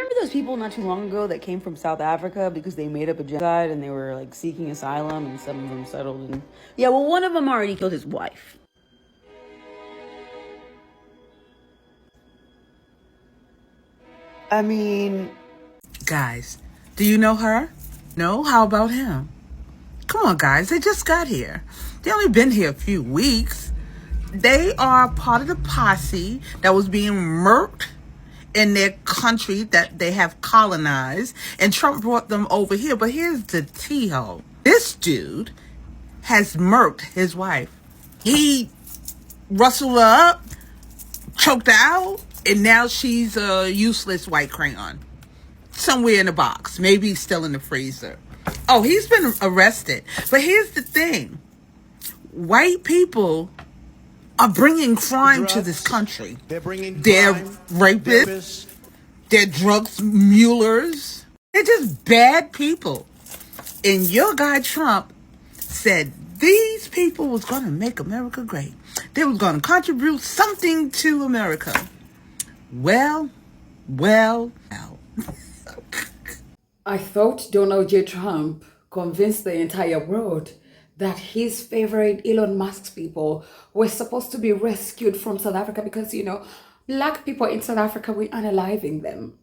remember those people not too long ago that came from South Africa because they made up a genocide and they were like seeking asylum and some of them settled in... Yeah, well, one of them already killed his wife. I mean... Guys, do you know her? No? How about him? Come on, guys, they just got here. They only been here a few weeks. They are part of the posse that was being murked in their country that they have colonized, and Trump brought them over here. But here's the T-ho. This dude has murked his wife. He rustled her up, choked her out, and now she's a useless white crayon. Somewhere in the box, maybe still in the freezer. Oh, he's been arrested. But here's the thing. White people are bringing crime to this country. They're rapists. They're drugs mulers. They're just bad people. And your guy Trump said these people was going to make America great. They was going to contribute something to America. Well. I thought Donald J. Trump convinced the entire world that his favorite Elon Musk's people were supposed to be rescued from South Africa because, you know, black people in South Africa were unaliving them.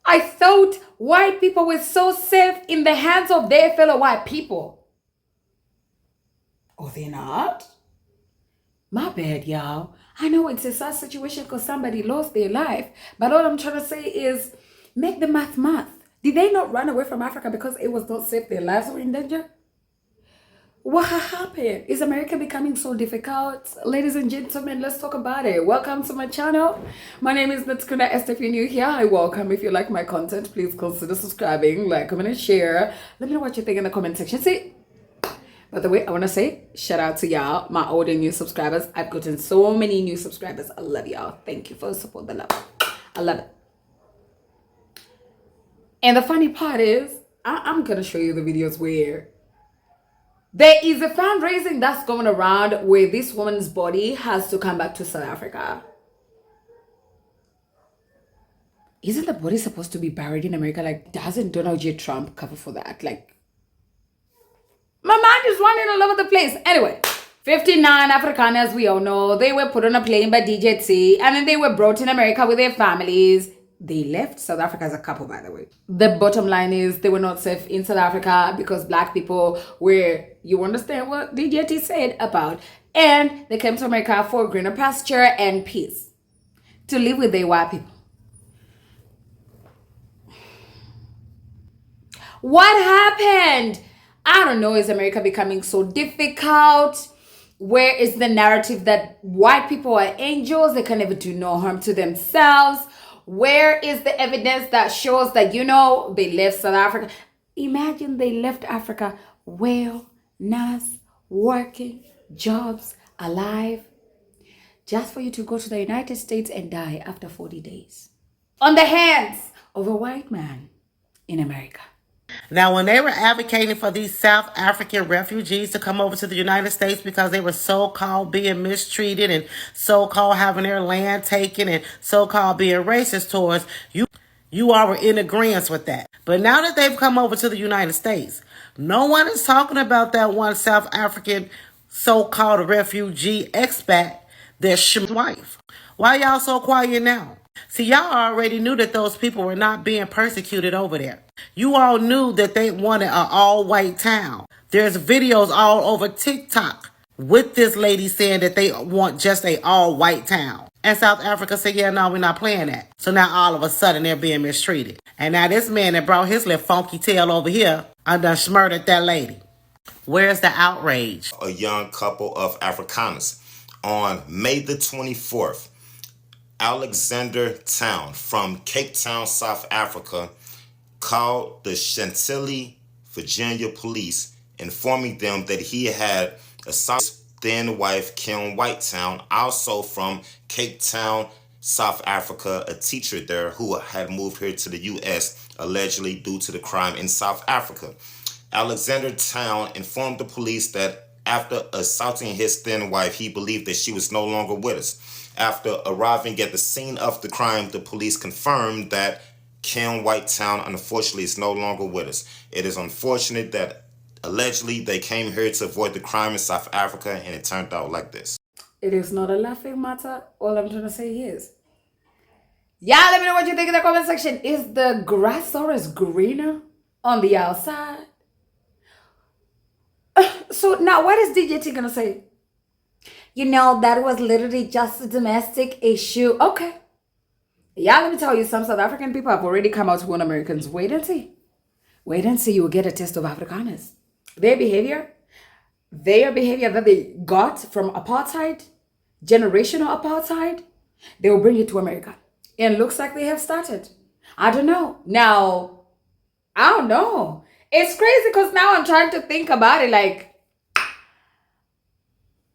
I thought white people were so safe in the hands of their fellow white people. Oh, they're not? My bad, y'all. I know it's a sad situation because somebody lost their life. But all I'm trying to say is make the math. Did they not run away from Africa because it was not safe? Their lives were in danger? What happened? Is America becoming so difficult? Ladies and gentlemen, let's talk about it. Welcome to my channel. My name is Natskuna Esther. If you're new here, I welcome. If you like my content, please consider subscribing, like, comment, and share. Let me know what you think in the comment section. See? By the way, I want to say shout out to y'all, my old and new subscribers. I've gotten so many new subscribers. I love y'all. Thank you for the support, the love. I love it. And the funny part is, I'm going to show you the videos where there is a fundraising that's going around where this woman's body has to come back to South Africa. Isn't the body supposed to be buried in America? Like, doesn't Donald J. Trump cover for that? Like, my mind is running all over the place. Anyway, 59 Afrikaners, we all know, they were put on a plane by DJT and then they were brought in America with their families. They left South Africa as a couple, by the way. The bottom line is they were not safe in South Africa because black people were, you understand what DJT said about, and they came to America for greener pasture and peace, to live with their white people. What happened? I don't know. Is America becoming so difficult? Where is the narrative that white people are angels? They can never do no harm to themselves. Where is the evidence that shows that, you know, they left South Africa? Imagine they left Africa well, nice, working, jobs, alive, just for you to go to the United States and die after 40 days. On the hands of a white man in America. Now, when they were advocating for these South African refugees to come over to the United States because they were so-called being mistreated and so-called having their land taken and so-called being racist towards you all were in agreement with that. But now that they've come over to the United States, no one is talking about that one South African so-called refugee expat, their wife. Why y'all so quiet now? See, y'all already knew that those people were not being persecuted over there. You all knew that they wanted an all-white town. There's videos all over TikTok with this lady saying that they want just a all-white town. And South Africa said, yeah, no, we're not playing that. So now all of a sudden they're being mistreated. And now this man that brought his little funky tail over here, I done smurdered that lady. Where's the outrage? A young couple of Afrikaners on May the 24th. Alexander Town from Cape Town, South Africa, called the Chantilly, Virginia police, informing them that he had assaulted his then wife, Kim Whitetown, also from Cape Town, South Africa, a teacher there who had moved here to the U.S. allegedly due to the crime in South Africa. Alexander Town informed the police that after assaulting his then wife, he believed that she was no longer with us. After arriving at the scene of the crime, the police confirmed that Kim Whitetown, unfortunately, is no longer with us. It is unfortunate that allegedly they came here to avoid the crime in South Africa, and it turned out like this. It is not a laughing matter. All I'm trying to say is, yeah, let me know what you think in the comment section. Is the grass always greener on the outside? So now what is DJ T gonna say? You know, that was literally just a domestic issue. Okay. Yeah, let me tell you, some South African people have already come out to warn Americans. Wait and see. Wait and see. You will get a taste of Afrikaners. Their behavior that they got from apartheid, generational apartheid, they will bring it to America. And it looks like they have started. I don't know. Now, I don't know. It's crazy because now I'm trying to think about it. Like,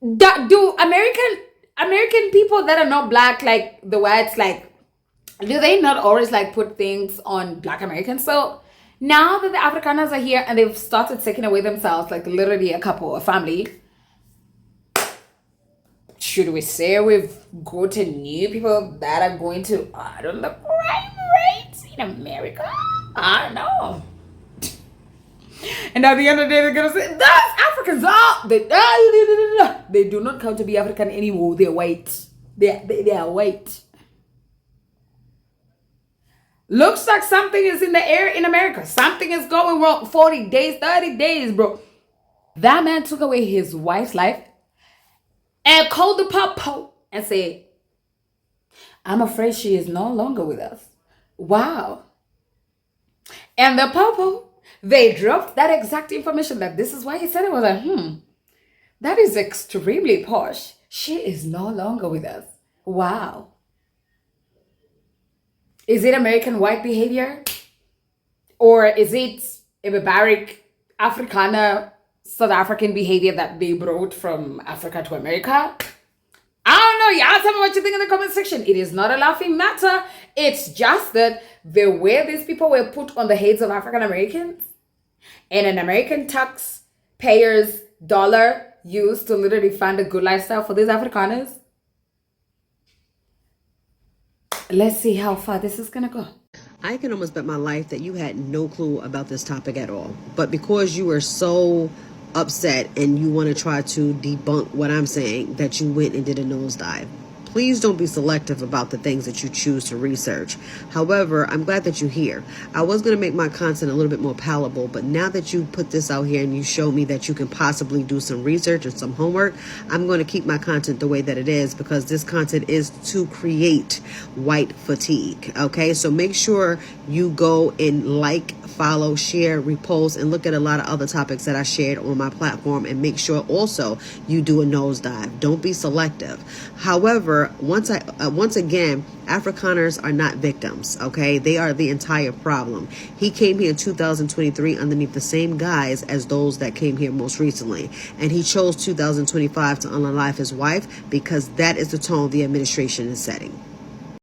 do American people that are not black, like the whites, like, do they not always like put things on black Americans? So now that the Afrikaners are here and they've started taking away themselves, like literally a couple, a family, should we say we've gotten new people that are going to add on the crime rates in America? I don't know. And at the end of the day, they're gonna say, that's Africans are they do not count to be African anymore. They're white. They are white. Looks like something is in the air in America. Something is going wrong. 40 days, 30 days, bro. That man took away his wife's life and called the popo and said, I'm afraid she is no longer with us. Wow. And the popo, they dropped that exact information that this is why he said it. Was like, that is extremely posh. She is no longer with us. Wow. Is it American white behavior? Or is it a barbaric Afrikaner, South African behavior that they brought from Africa to America? I don't know. Y'all tell me what you think in the comment section. It is not a laughing matter. It's just that the way these people were put on the heads of African Americans and an American taxpayers' dollar used to literally fund a good lifestyle for these Afrikaners. Let's see how far this is gonna go. I can almost bet my life that you had no clue about this topic at all. But because you were so upset and you want to try to debunk what I'm saying, that you went and did a nosedive. Please don't be selective about the things that you choose to research. However, I'm glad that you're here. I was going to make my content a little bit more palatable, but now that you put this out here and you show me that you can possibly do some research and some homework, I'm going to keep my content the way that it is, because this content is to create white fatigue. Okay, so make sure you go and like, follow, share, repost, and look at a lot of other topics that I shared on my platform, and make sure also you do a nosedive. Don't be selective. However, once again, Afrikaners are not victims, okay? They are the entire problem. He came here in 2023 underneath the same guise as those that came here most recently. And he chose 2025 to unalive his wife because that is the tone the administration is setting.